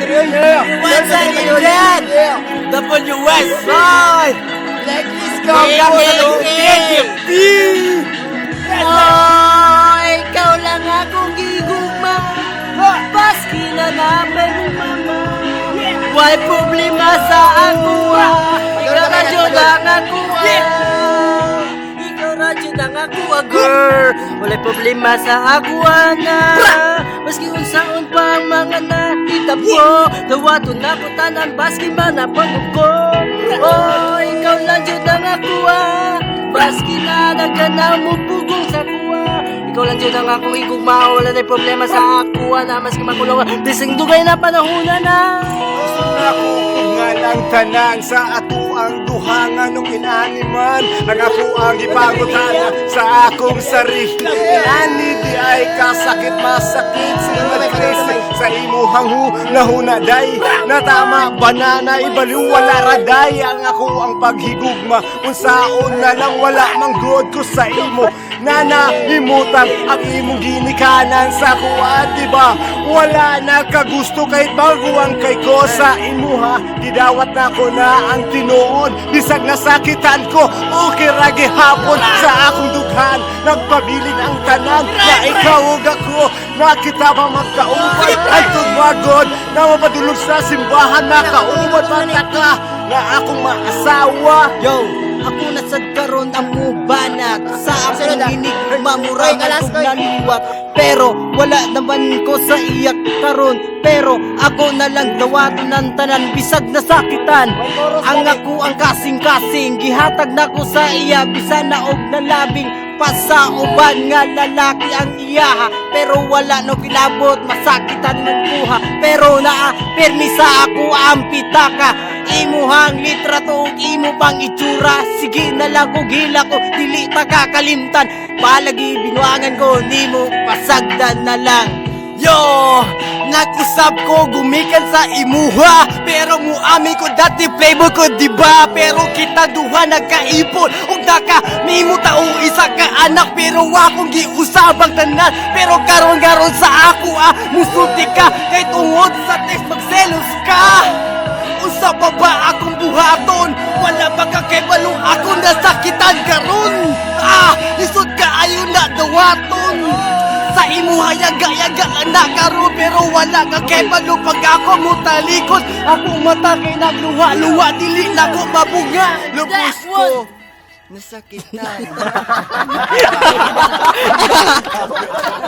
What's up, Indian? WS Side! Let's go! Oh, ikaw lang akong gigugma. Baski na namin mo, mama. Why problema sa ako, ikaw radyo lang ako, ikaw radyo lang ako, girl. Wala problema sa ako, na. Maski unsaon pa ang mga nakita po. Dawato na ko tanan, baski man na pagod ko. Oh, ikaw lang dyan lang ako, baski na nagkanaw mo pugong sa kuwa. Ikaw lang dyan lang ako, igugma. Wala na problema sa ako, na maski makulong. Dising dugay na panahon na. Ako nga lang tanan sa ato ang duhanga nung inaniman. Ang ako ang ipagutan sa akong sarili. Ani di ay kasakit masakit sa imuhang hunaday. Natama banana ibaliw wala raday. Ang ako ang paghigugma unsaon na lang wala manggod ko sa imo. Nana himutan ang imong ginikanan sa kuwa, diba? Wala na kagusto kahit baguang kay ko sa imuha. Gidawat na ko na ang tinuod. Bisag nasakitan ko, okay ra gihapon sa akong dughan. Nagpabilin ang tanan na ikaw ug ako. Na kita ba magkaumpat ang tugmagod na mapadulog sa simbahan na kaumpat ka na akong maasawa. Yo, ako na sad karon ang mubanat sa akong ginig mamurang ang naliwat. Pero wala naman ko sa iyak karon. Pero ako na lang dawaton ng tanan bisag nasakitan. Ang ako ang kasing-kasing gihatag na ko sa iya bisan na og nalabing pasauban nga lalaki ang iyaha. Pero wala no kilabot masakitan ng buha. Pero naa permi sa ako ang pitaka. Imuhang litrato ug imo pang itsura. Sige na lang kung hila ko dili ta kakalimtan. Palagi binuangan ko nimo pasagdan na lang. Yo, nag-usap ko gumikan sa imuha. Pero muami ko dati playboy ko diba. Pero kita duha nagkaipon ug naka nimo tao isa ka anak. Pero akong giusabang tanan. Pero karon-karon sa ako musulti ka. Kay tungod sa text magselos ka. Usa pa ba akong buhaton? Wala ba ka kay balong ako nasakitan karon? Isod ka ayon na dawaton. Sa imo hayaga-yaga na karon. Pero wala ka kay balong pag ako mutalikod. Akong mata kay nagluwa-luwa. Dili na ko mabunga. Lubos ko nasakitan.